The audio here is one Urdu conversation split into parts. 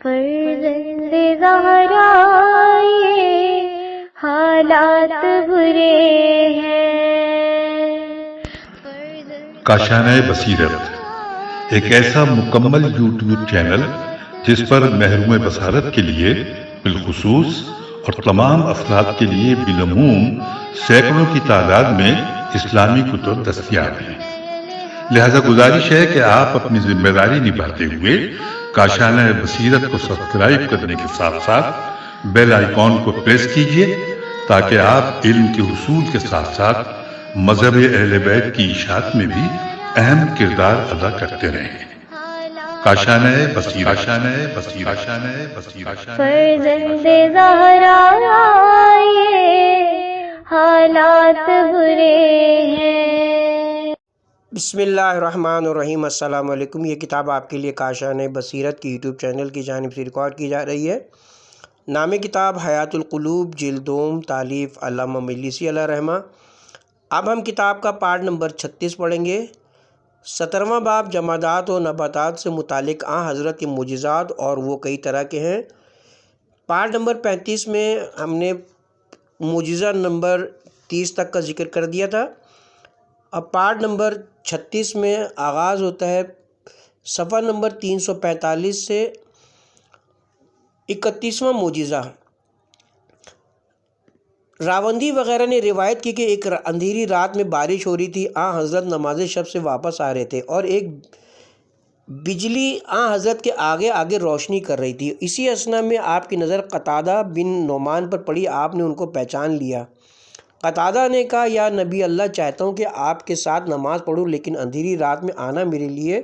فرزند زہرا یہ حالات برے ہیں۔ کاشانہ بصیرت ایک ایسا مکمل یوٹیوب چینل جس پر محروم بصارت کے لیے بالخصوص اور تمام افراد کے لیے بالعموم سینکڑوں کی تعداد میں اسلامی کتب دستیاب ہیں۔ لہذا گزارش ہے کہ آپ اپنی ذمہ داری نبھاتے ہوئے کاشانہ بصیرت کو سبسکرائب کرنے کے ساتھ ساتھ بیل آئیکن کو پریس کیجئے تاکہ آپ علم کے حصول کے ساتھ ساتھ مذہب اہل بیت کی اشاعت میں بھی اہم کردار ادا کرتے رہیں۔ کاشانہ بصیرت۔ فرزند زہرا یہ حالات برے ہیں۔ بسم اللہ الرحمن الرحیم۔ السلام علیکم۔ یہ کتاب آپ کے لیے کاشانہ بصیرت کی یوٹیوب چینل کی جانب سے ریکارڈ کی جا رہی ہے۔ نام کتاب حیات القلوب، جلد دوم، تالیف علامہ مجلسی علیہ رحمہ۔ اب ہم کتاب کا پارٹ نمبر 36 پڑھیں گے۔ 17واں باب جمادات و نباتات سے متعلق حضرت کے معجزات، اور وہ کئی طرح کے ہیں۔ پارٹ نمبر 35 میں ہم نے معجزہ نمبر 30 تک کا ذکر کر دیا تھا۔ اب پارٹ نمبر 36 میں آغاز ہوتا ہے صفحہ نمبر 345 سے 31واں معجزہ۔ راوندی وغیرہ نے روایت کی کہ ایک اندھیری رات میں بارش ہو رہی تھی۔ حضرت نماز شب سے واپس آ رہے تھے اور ایک بجلی حضرت کے آگے آگے روشنی کر رہی تھی۔ اسی اثنا میں آپ کی نظر قتادہ بن نعمان پر پڑی۔ آپ نے ان کو پہچان لیا۔ قتادہ نے کہا، یا نبی اللہ، چاہتا ہوں کہ آپ کے ساتھ نماز پڑھوں، لیکن اندھیری رات میں آنا میرے لیے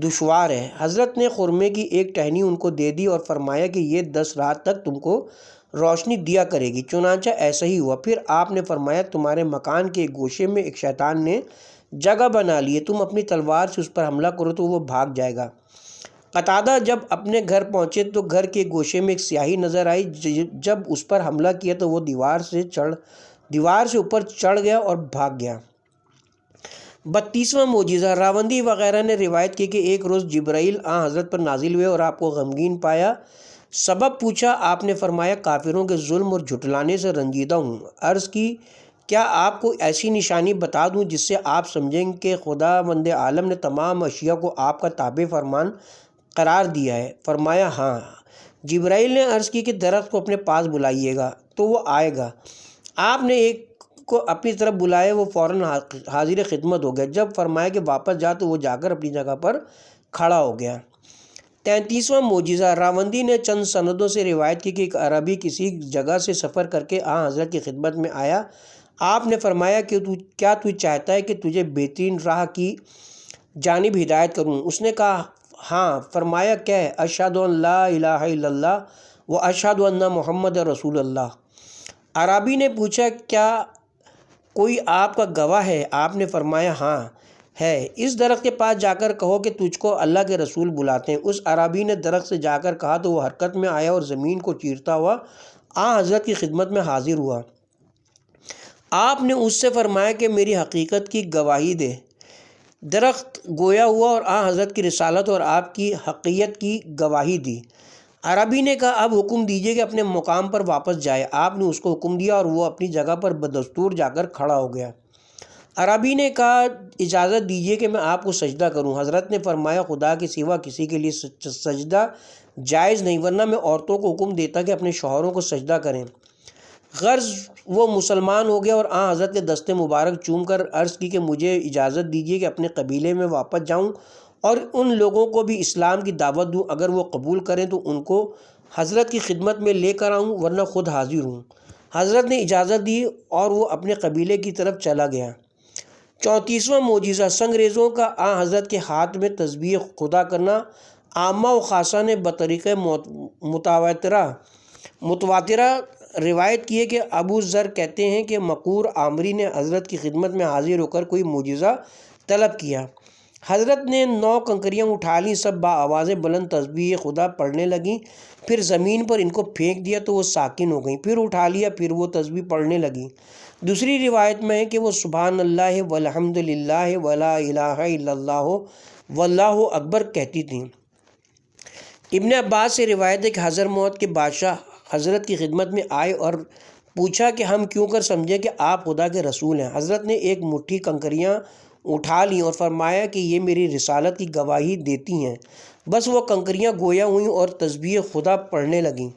دشوار ہے۔ حضرت نے خرمے کی ایک ٹہنی ان کو دے دی اور فرمایا کہ یہ 10 رات تک تم کو روشنی دیا کرے گی۔ چنانچہ ایسا ہی ہوا۔ پھر آپ نے فرمایا، تمہارے مکان کے ایک گوشے میں ایک شیطان نے جگہ بنا لی ہے، تم اپنی تلوار سے اس پر حملہ کرو تو وہ بھاگ جائے گا۔ قتادہ جب اپنے گھر پہنچے تو گھر کے گوشے میں ایک سیاہی نظر آئی۔ جب اس پر حملہ کیا تو وہ دیوار سے اوپر چڑھ گیا اور بھاگ گیا۔ 32واں معجزہ۔ راوندی وغیرہ نے روایت کی کہ ایک روز جبرائیل حضرت پر نازل ہوئے اور آپ کو غمگین پایا۔ سبب پوچھا، آپ نے فرمایا، کافروں کے ظلم اور جھٹلانے سے رنجیدہ ہوں۔ عرض کی، کیا آپ کو ایسی نشانی بتا دوں جس سے آپ سمجھیں کہ خداوند عالم نے تمام اشیاء کو آپ کا تابع فرمان قرار دیا ہے؟ فرمایا، ہاں۔ جبرائیل نے عرض کی کہ درخت کو اپنے پاس بلائیے گا تو وہ آئے گا۔ آپ نے ایک کو اپنی طرف بلایا، وہ فوراً حاضر خدمت ہو گیا۔ جب فرمایا کہ واپس جا تو وہ جا کر اپنی جگہ پر کھڑا ہو گیا۔ 33واں معجزہ۔ راوندی نے چند سندوں سے روایت کی کہ ایک عربی کسی جگہ سے سفر کر کے حضرت کی خدمت میں آیا۔ آپ نے فرمایا کہ کیا تو چاہتا ہے کہ تجھے بہترین راہ کی جانب ہدایت کروں؟ اس نے کہا، ہاں۔ فرمایا، کہہ، اشہد ان لا الہ الا اللہ و اشہد ان محمد رسول اللہ۔ عربی نے پوچھا، کیا کوئی آپ کا گواہ ہے؟ آپ نے فرمایا، ہاں ہے۔ اس درخت کے پاس جا کر کہو کہ تجھ کو اللہ کے رسول بلاتے ہیں۔ اس عربی نے درخت سے جا کر کہا تو وہ حرکت میں آیا اور زمین کو چیرتا ہوا حضرت کی خدمت میں حاضر ہوا۔ آپ نے اس سے فرمایا کہ میری حقیقت کی گواہی دے۔ درخت گویا ہوا اور حضرت کی رسالت اور آپ کی حقیقت کی گواہی دی۔ عربی نے کہا، اب حکم دیجیے کہ اپنے مقام پر واپس جائے۔ آپ نے اس کو حکم دیا اور وہ اپنی جگہ پر بدستور جا کر کھڑا ہو گیا۔ عربی نے کہا، اجازت دیجیے کہ میں آپ کو سجدہ کروں۔ حضرت نے فرمایا، خدا کے سوا کسی کے لیے سجدہ جائز نہیں، ورنہ میں عورتوں کو حکم دیتا کہ اپنے شوہروں کو سجدہ کریں۔ غرض وہ مسلمان ہو گیا اور حضرت کے دست مبارک چوم کر عرض کی کہ مجھے اجازت دیجیے کہ اپنے قبیلے میں واپس جاؤں اور ان لوگوں کو بھی اسلام کی دعوت دوں۔ اگر وہ قبول کریں تو ان کو حضرت کی خدمت میں لے کر آؤں، ورنہ خود حاضر ہوں۔ حضرت نے اجازت دی اور وہ اپنے قبیلے کی طرف چلا گیا۔ 34واں معجزہ۔ سنگریزوں کا حضرت کے ہاتھ میں تسبیح خدا کرنا۔ عامہ و خاصہ نے بطریق متواترہ روایت کی ہے کہ ابو ذر کہتے ہیں کہ مقور عامری نے حضرت کی خدمت میں حاضر ہو کر کوئی معجزہ طلب کیا۔ حضرت نے 9 کنکریاں اٹھا لیں، سب بآواز بلند تسبیح خدا پڑھنے لگیں۔ پھر زمین پر ان کو پھینک دیا تو وہ ساکن ہو گئیں۔ پھر اٹھا لیا، پھر وہ تسبیح پڑھنے لگیں۔ دوسری روایت میں ہے کہ وہ سبحان اللہ والحمد للہ ولا الہ الا اللہ واللہ اکبر کہتی تھیں۔ ابن عباس سے روایت ہے کہ حضر موت کے بادشاہ حضرت کی خدمت میں آئے اور پوچھا کہ ہم کیوں کر سمجھے کہ آپ خدا کے رسول ہیں۔ حضرت نے ایک مٹھی کنکریاں اٹھا لیں اور فرمایا کہ یہ میری رسالت کی گواہی دیتی ہیں۔ بس وہ کنکریاں گویا ہوئیں اور تسبیح خدا پڑھنے لگیں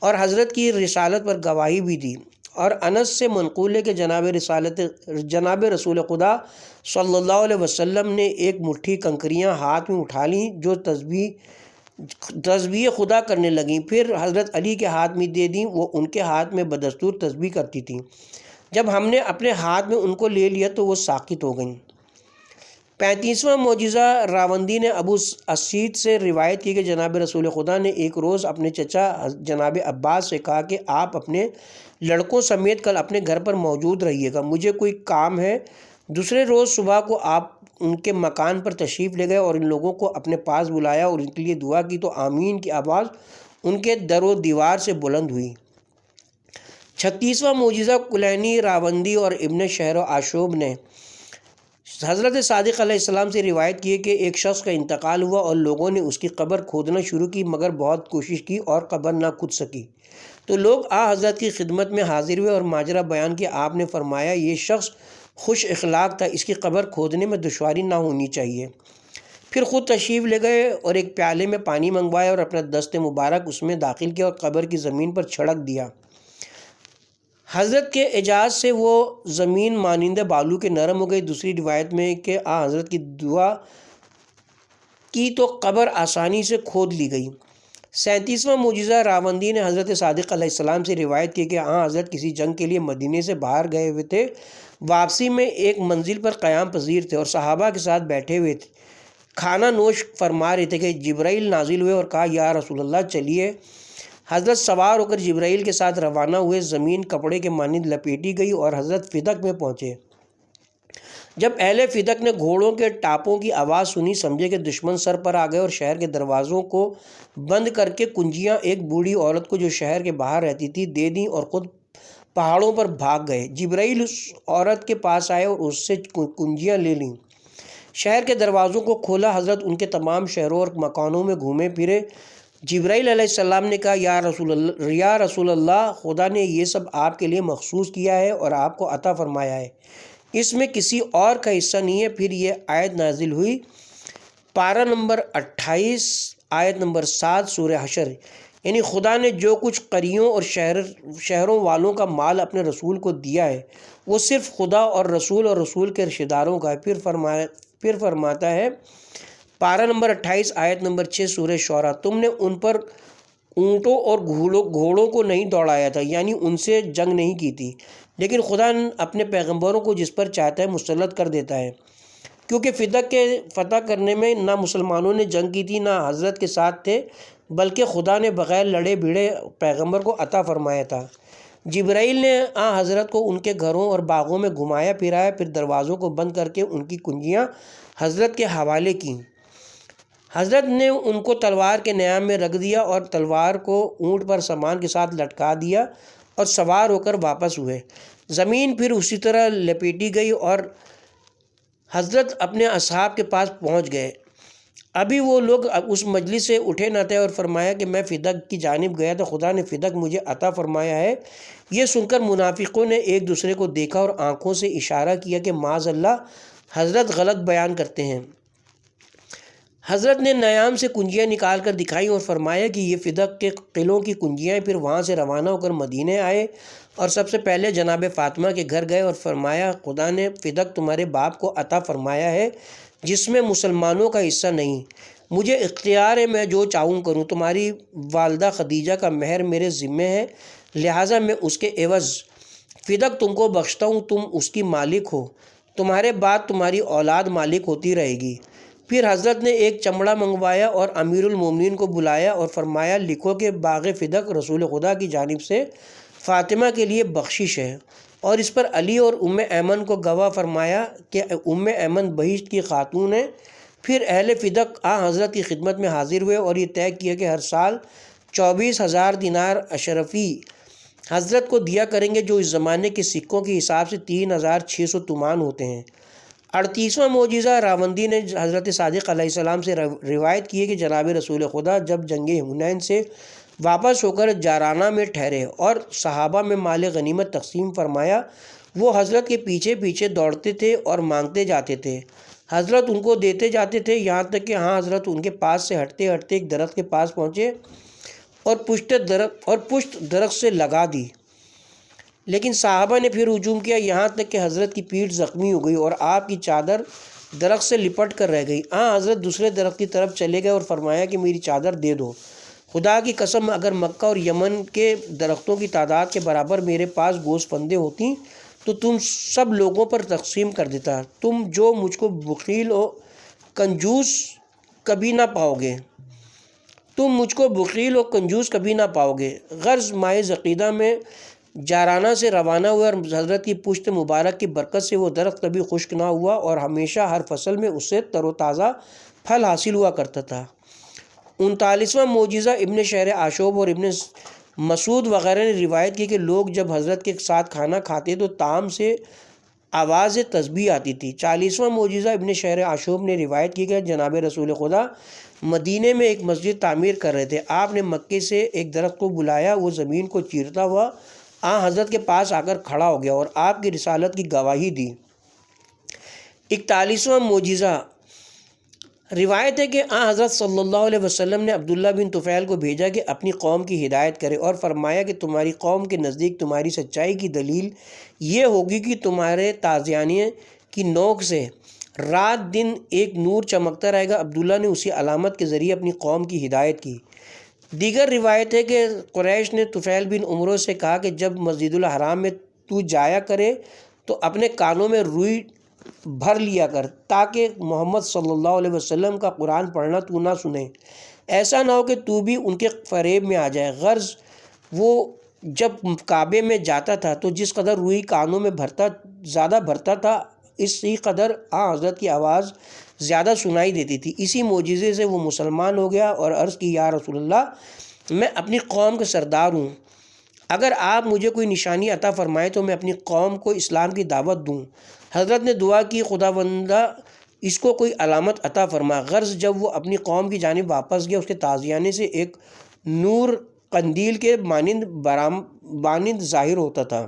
اور حضرت کی رسالت پر گواہی بھی دی۔ اور انس سے منقول ہے کہ جناب رسول خدا صلی اللہ علیہ وسلم نے ایک مٹھی کنکریاں ہاتھ میں اٹھا لیں جو تسبیح خدا کرنے لگیں، پھر حضرت علی کے ہاتھ میں دے دیں، وہ ان کے ہاتھ میں بدستور تسبیح کرتی تھیں۔ جب ہم نے اپنے ہاتھ میں ان کو لے لیا تو وہ ساکت ہو گئیں۔ 35واں معجزہ راوندی نے ابو اسید سے روایت کی کہ جناب رسول خدا نے ایک روز اپنے چچا جناب عباس سے کہا کہ آپ اپنے لڑکوں سمیت کل اپنے گھر پر موجود رہیے گا، مجھے کوئی کام ہے۔ دوسرے روز صبح کو آپ ان کے مکان پر تشریف لے گئے اور ان لوگوں کو اپنے پاس بلایا اور ان کے لیے دعا کی تو آمین کی آواز ان کے در و دیوار سے بلند ہوئی۔ 36واں معجزہ کلینی راوندی اور ابن شہر و آشوب نے حضرت صادق علیہ السلام سے روایت کی ہے کہ ایک شخص کا انتقال ہوا اور لوگوں نے اس کی قبر کھودنا شروع کی مگر بہت کوشش کی اور قبر نہ کھود سکی، تو لوگ حضرت کی خدمت میں حاضر ہوئے اور ماجرا بیان کیا۔ آپ نے فرمایا یہ شخص خوش اخلاق تھا، اس کی قبر کھودنے میں دشواری نہ ہونی چاہیے۔ پھر خود تشریف لے گئے اور ایک پیالے میں پانی منگوایا اور اپنا دست مبارک اس میں داخل کیا اور قبر کی زمین پر چھڑک دیا۔ حضرت کے اعجاز سے وہ زمین مانند بالو کے نرم ہو گئی۔ دوسری روایت میں کہ حضرت کی دعا کی تو قبر آسانی سے کھود لی گئی۔ 37واں معجزہ راوندی نے حضرت صادق علیہ السلام سے روایت کی کہ حضرت کسی جنگ کے لیے مدینے سے باہر گئے ہوئے تھے، واپسی میں ایک منزل پر قیام پذیر تھے اور صحابہ کے ساتھ بیٹھے ہوئے تھے، کھانا نوش فرما رہے تھے کہ جبرائیل نازل ہوئے اور کہا یا رسول اللہ چلیے۔ حضرت سوار ہو کر جبرائیل کے ساتھ روانہ ہوئے، زمین کپڑے کے مانند لپیٹی گئی اور حضرت فدق میں پہنچے۔ جب اہل فدق نے گھوڑوں کے ٹاپوں کی آواز سنی سمجھے کہ دشمن سر پر آ گئے اور شہر کے دروازوں کو بند کر کے کنجیاں ایک بوڑھی عورت کو جو شہر کے باہر رہتی تھی دے دیں اور خود پہاڑوں پر بھاگ گئے۔ جبرائیل اس عورت کے پاس آئے اور اس سے کنجیاں لے لیں، شہر کے دروازوں کو کھولا، حضرت ان کے تمام شہروں اور مکانوں میں گھومے پھرے۔ جبرائیل علیہ السلام نے کہا یا رسول اللہ، خدا نے یہ سب آپ کے لیے مخصوص کیا ہے اور آپ کو عطا فرمایا ہے، اس میں کسی اور کا حصہ نہیں ہے۔ پھر یہ آیت نازل ہوئی، پارہ نمبر 28 آیت نمبر 7 سورہ حشر، یعنی خدا نے جو کچھ قریوں اور شہروں والوں کا مال اپنے رسول کو دیا ہے وہ صرف خدا اور رسول کے رشتہ داروں کا ہے۔ پھر فرماتا ہے پارہ نمبر 28 آیت نمبر 6 سورہ شعراء، تم نے ان پر اونٹوں اور گھوڑوں کو نہیں دوڑایا تھا، یعنی ان سے جنگ نہیں کی تھی، لیکن خدا اپنے پیغمبروں کو جس پر چاہتا ہے مسلط کر دیتا ہے، کیونکہ فدق کے فتح کرنے میں نہ مسلمانوں نے جنگ کی تھی نہ حضرت کے ساتھ تھے، بلکہ خدا نے بغیر لڑے بھیڑے پیغمبر کو عطا فرمایا تھا۔ جبرائیل نے حضرت کو ان کے گھروں اور باغوں میں گھمایا پھرایا، پھر دروازوں کو بند کر کے ان کی کنجیاں حضرت کے حوالے کیں۔ حضرت نے ان کو تلوار کے نیام میں رکھ دیا اور تلوار کو اونٹ پر سامان کے ساتھ لٹکا دیا اور سوار ہو کر واپس ہوئے۔ زمین پھر اسی طرح لپیٹی گئی اور حضرت اپنے اصحاب کے پاس پہنچ گئے۔ ابھی وہ لوگ اس مجلس سے اٹھے نہ تھے اور فرمایا کہ میں فدق کی جانب گیا تو خدا نے فدق مجھے عطا فرمایا ہے۔ یہ سن کر منافقوں نے ایک دوسرے کو دیکھا اور آنکھوں سے اشارہ کیا کہ معاذ اللہ، حضرت غلط بیان کرتے ہیں۔ حضرت نے نیام سے کنجیاں نکال کر دکھائیں اور فرمایا کہ یہ فدق کے قلعوں کی کنجیاں ہیں۔ پھر وہاں سے روانہ ہو کر مدینے آئے اور سب سے پہلے جناب فاطمہ کے گھر گئے اور فرمایا خدا نے فدق تمہارے باپ کو عطا فرمایا ہے جس میں مسلمانوں کا حصہ نہیں، مجھے اختیار ہے، میں جو چاہوں کروں، تمہاری والدہ خدیجہ کا مہر میرے ذمے ہے، لہٰذا میں اس کے عوض فدق تم کو بخشتا ہوں، تم اس کی مالک ہو، تمہارے بعد تمہاری اولاد مالک ہوتی رہے گی۔ پھر حضرت نے ایک چمڑا منگوایا اور امیر المومنین کو بلایا اور فرمایا لکھو کہ باغ فدق رسول خدا کی جانب سے فاطمہ کے لیے بخشش ہے، اور اس پر علی اور ام ایمن کو گواہ فرمایا کہ ام ایمن بہشت کی خاتون ہیں۔ پھر اہل فدق حضرت کی خدمت میں حاضر ہوئے اور یہ طے کیا کہ ہر سال 24,000 دینار اشرفی حضرت کو دیا کریں گے، جو اس زمانے کے سکوں کے حساب سے 3,600 تومان ہوتے ہیں۔ 38واں معجزہ راوندی نے حضرت صادق علیہ السلام سے روایت کی ہے کہ جناب رسول خدا جب جنگ حنین سے واپس ہو کر جارانہ میں ٹھہرے اور صحابہ میں مال غنیمت تقسیم فرمایا، وہ حضرت کے پیچھے پیچھے دوڑتے تھے اور مانگتے جاتے تھے۔ حضرت ان کو دیتے جاتے تھے، یہاں تک کہ حضرت ان کے پاس سے ہٹتے ہٹتے ایک درخت کے پاس پہنچے اور پشت درخت سے لگا دی، لیکن صحابہ نے پھر ہجوم کیا، یہاں تک کہ حضرت کی پیٹھ زخمی ہو گئی اور آپ کی چادر درخت سے لپٹ کر رہ گئی۔ حضرت دوسرے درخت کی طرف چلے گئے اور فرمایا کہ میری چادر دے دو، خدا کی قسم اگر مکہ اور یمن کے درختوں کی تعداد کے برابر میرے پاس گوشت پندے ہوتی تو تم سب لوگوں پر تقسیم کر دیتا، تم جو مجھ کو بخیل و کنجوس کبھی نہ پاؤ گے، تم مجھ کو بخیل و کنجوس کبھی نہ پاؤ گے۔ غرض ماہ ذوالقعدہ میں جارانہ سے روانہ ہوئے اور حضرت کی پشت مبارک کی برکت سے وہ درخت کبھی خشک نہ ہوا اور ہمیشہ ہر فصل میں اس سے تر و تازہ پھل حاصل ہوا کرتا تھا۔ 39واں معجزہ ابن شہر آشوب اور ابن مسعود وغیرہ نے روایت کی کہ لوگ جب حضرت کے ساتھ کھانا کھاتے تو طعام سے آواز تسبیح آتی تھی۔ 40واں معجزہ ابن شہر آشوب نے روایت کی کہ جناب رسول خدا مدینے میں ایک مسجد تعمیر کر رہے تھے، آپ نے مکے سے ایک درخت کو بلایا، وہ زمین کو چیرتا ہوا حضرت کے پاس آ کر کھڑا ہو گیا اور آپ کی رسالت کی گواہی دی۔ 41واں معجزہ روایت ہے کہ حضرت صلی اللہ علیہ وسلم نے عبداللہ بن طفیل کو بھیجا کہ اپنی قوم کی ہدایت کرے اور فرمایا کہ تمہاری قوم کے نزدیک تمہاری سچائی کی دلیل یہ ہوگی کہ تمہارے تازیانے کی نوک سے رات دن ایک نور چمکتا رہے گا۔ عبداللہ نے اسی علامت کے ذریعے اپنی قوم کی ہدایت کی۔ دیگر روایت ہے کہ قریش نے طفیل بن عمرو سے کہا کہ جب مسجد الحرام میں تو جایا کرے تو اپنے کانوں میں روئی بھر لیا کر تاکہ محمد صلی اللہ علیہ وسلم کا قرآن پڑھنا تو نہ سنے، ایسا نہ ہو کہ تو بھی ان کے فریب میں آ جائے۔ غرض وہ جب کعبے میں جاتا تھا تو جس قدر روئی کانوں میں زیادہ بھرتا تھا اسی قدر حضرت کی آواز زیادہ سنائی دیتی تھی۔ اسی معجزے سے وہ مسلمان ہو گیا اور عرض کی یا رسول اللہ میں اپنی قوم کا سردار ہوں، اگر آپ مجھے کوئی نشانی عطا فرمائیں تو میں اپنی قوم کو اسلام کی دعوت دوں۔ حضرت نے دعا کی خداوندہ اس کو کوئی علامت عطا فرما۔ غرض جب وہ اپنی قوم کی جانب واپس گیا اس کے تازیانے سے ایک نور قندیل کے مانند ظاہر ہوتا تھا۔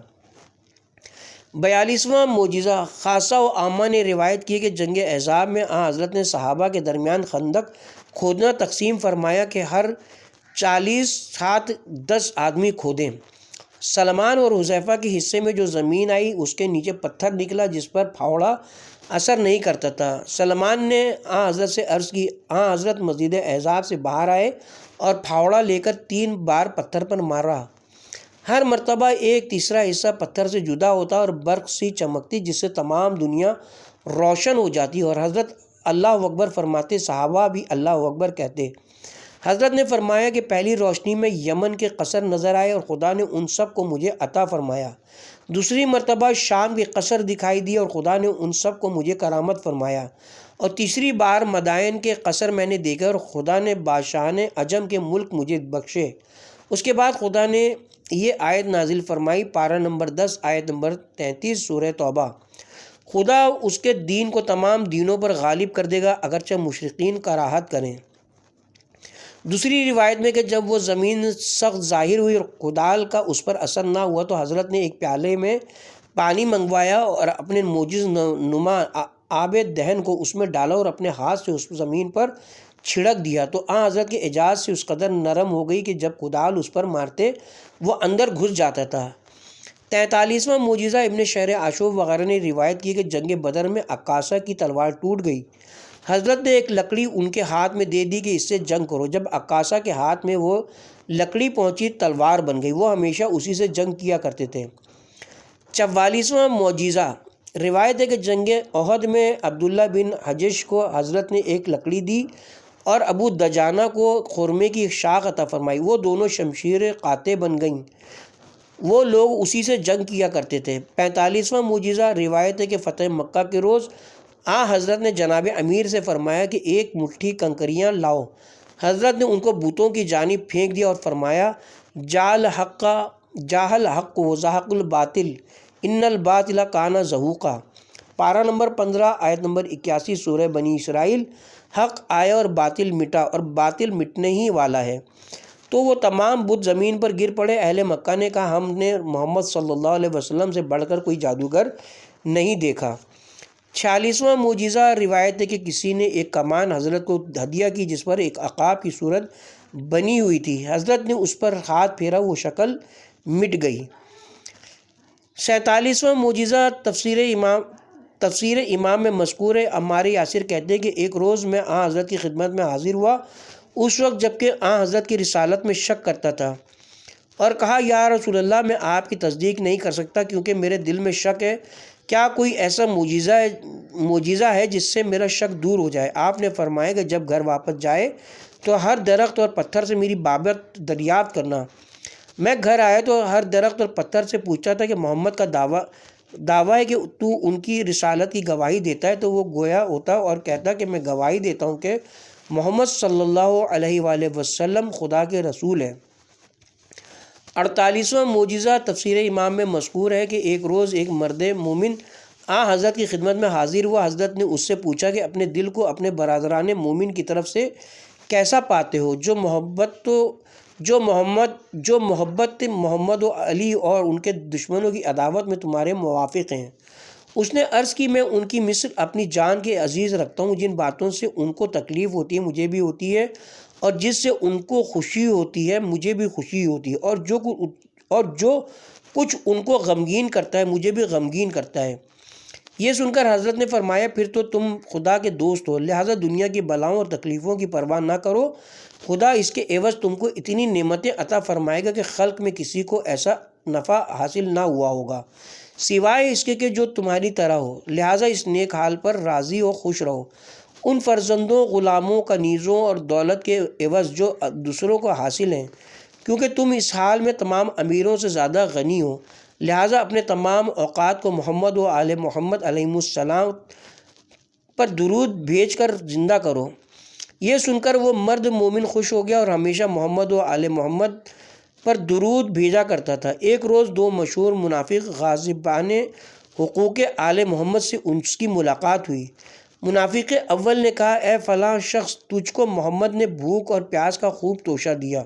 42واں معجزہ خاصہ و عامہ نے روایت کی کہ جنگ احزاب میں حضرت نے صحابہ کے درمیان خندق کھودنا تقسیم فرمایا کہ ہر 40 ہاتھ 10 آدمی کھودیں۔ سلمان اور حذیفہ کے حصے میں جو زمین آئی اس کے نیچے پتھر نکلا جس پر پھاوڑا اثر نہیں کرتا تھا۔ سلمان نے حضرت سے عرض کی، حضرت مسجد احزاب سے باہر آئے اور پھاوڑا لے کر 3 بار پتھر پر مارا، ہر مرتبہ ایک تیسرا حصہ پتھر سے جدا ہوتا اور برق سی چمکتی جس سے تمام دنیا روشن ہو جاتی اور حضرت اللہ اکبر فرماتے، صحابہ بھی اللہ اکبر کہتے۔ حضرت نے فرمایا کہ پہلی روشنی میں یمن کے قصر نظر آئے اور خدا نے ان سب کو مجھے عطا فرمایا، دوسری مرتبہ شام کے قصر دکھائی دیے اور خدا نے ان سب کو مجھے کرامت فرمایا، اور تیسری بار مدائن کے قصر میں نے دیکھا اور خدا نے بادشاہان عجم کے ملک مجھے بخشے۔ اس کے بعد خدا نے یہ آیت نازل فرمائی، پارہ نمبر 10 آیت نمبر 33 سورہ توبہ، خدا اس کے دین کو تمام دینوں پر غالب کر دے گا اگرچہ مشرکین کراہت کریں۔ دوسری روایت میں کہ جب وہ زمین سخت ظاہر ہوئی اور کدال کا اس پر اثر نہ ہوا تو حضرت نے ایک پیالے میں پانی منگوایا اور اپنے معجز نما آب دہن کو اس میں ڈالا اور اپنے ہاتھ سے اس زمین پر چھڑک دیا تو حضرت کے اعجاز سے اس قدر نرم ہو گئی کہ جب کدال اس پر مارتے وہ اندر گھس جاتا تھا۔ 43واں معجزہ ابن شہر آشوب وغیرہ نے روایت کی کہ جنگ بدر میں عکاسہ کی تلوار ٹوٹ گئی، حضرت نے ایک لکڑی ان کے ہاتھ میں دے دی کہ اس سے جنگ کرو، جب عکاسہ کے ہاتھ میں وہ لکڑی پہنچی تلوار بن گئی، وہ ہمیشہ اسی سے جنگ کیا کرتے تھے۔ 44واں معجزہ روایت ہے کہ جنگ احد میں عبداللہ بن حجش کو حضرت نے ایک لکڑی دی اور ابو دجانہ کو خرمے کی ایک شاخ عطا فرمائی، وہ دونوں شمشیر قاطع بن گئیں، وہ لوگ اسی سے جنگ کیا کرتے تھے۔ 45واں معجزہ روایت ہے کہ فتح مکہ کے روز حضرت نے جناب امیر سے فرمایا کہ ایک مٹھی کنکریاں لاؤ، حضرت نے ان کو بتوں کی جانب پھینک دیا اور فرمایا جاہل حق و زحق الباطل ان الباطل کان زہوقا۔ پارہ نمبر 15 آیت نمبر 81 سورہ بنی اسرائیل، حق آیا اور باطل مٹا اور باطل مٹنے ہی والا ہے۔ تو وہ تمام بت زمین پر گر پڑے۔ اہل مکہ نے کہا ہم نے محمد صلی اللہ علیہ وسلم سے بڑھ کر کوئی جادوگر نہیں دیکھا۔ 46واں معجزہ، روایت ہے کہ کسی نے ایک کمان حضرت کو ہدیہ کی جس پر ایک عقاب کی صورت بنی ہوئی تھی۔ حضرت نے اس پر ہاتھ پھیرا، وہ شکل مٹ گئی۔ 47واں معجزہ، تفسیر امام میں مذکور ہے۔ عمار یاسر کہتے ہیں کہ ایک روز میں آن حضرت کی خدمت میں حاضر ہوا، اس وقت جبکہ آن حضرت کی رسالت میں شک کرتا تھا، اور کہا یا رسول اللہ، میں آپ کی تصدیق نہیں کر سکتا کیونکہ میرے دل میں شک ہے۔ کیا کوئی ایسا معجزہ ہے جس سے میرا شک دور ہو جائے؟ آپ نے فرمایا کہ جب گھر واپس جائے تو ہر درخت اور پتھر سے میری بابت دریافت کرنا۔ میں گھر آیا تو ہر درخت اور پتھر سے پوچھتا تھا کہ محمد کا دعویٰ ہے کہ تو ان کی رسالت کی گواہی دیتا ہے، تو وہ گویا ہوتا اور کہتا کہ میں گواہی دیتا ہوں کہ محمد صلی اللہ علیہ وآلہ وسلم خدا کے رسول ہیں۔ 48واں معجزہ، تفسیر امام میں مذکور ہے کہ ایک روز ایک مرد مومن حضرت کی خدمت میں حاضر ہوا۔ حضرت نے اس سے پوچھا کہ اپنے دل کو اپنے برادران مومن کی طرف سے کیسا پاتے ہو، جو محبت محمد و علی اور ان کے دشمنوں کی عداوت میں تمہارے موافق ہیں۔ اس نے عرض کی میں ان کی مثل اپنی جان کے عزیز رکھتا ہوں۔ جن باتوں سے ان کو تکلیف ہوتی ہے مجھے بھی ہوتی ہے، اور جس سے ان کو خوشی ہوتی ہے مجھے بھی خوشی ہوتی ہے، اور جو کچھ ان کو غمگین کرتا ہے مجھے بھی غمگین کرتا ہے۔ یہ سن کر حضرت نے فرمایا پھر تو تم خدا کے دوست ہو، لہٰذا دنیا کی بلاؤں اور تکلیفوں کی پرواہ نہ کرو، خدا اس کے عوض تم کو اتنی نعمتیں عطا فرمائے گا کہ خلق میں کسی کو ایسا نفع حاصل نہ ہوا ہوگا سوائے اس کے کہ جو تمہاری طرح ہو، لہٰذا اس نیک حال پر راضی و خوش رہو، ان فرزندوں، غلاموں، کنیزوں اور دولت کے عوض جو دوسروں کو حاصل ہیں، کیونکہ تم اس حال میں تمام امیروں سے زیادہ غنی ہو، لہٰذا اپنے تمام اوقات کو محمد و آل محمد علیہ السلام پر درود بھیج کر زندہ کرو۔ یہ سن کر وہ مرد مومن خوش ہو گیا اور ہمیشہ محمد و آل محمد پر درود بھیجا کرتا تھا۔ ایک روز دو مشہور منافق غاصبان حقوق آل محمد سے اس کی ملاقات ہوئی۔ منافق اول نے کہا اے فلاں شخص، تجھ کو محمد نے بھوک اور پیاس کا خوب توشہ دیا۔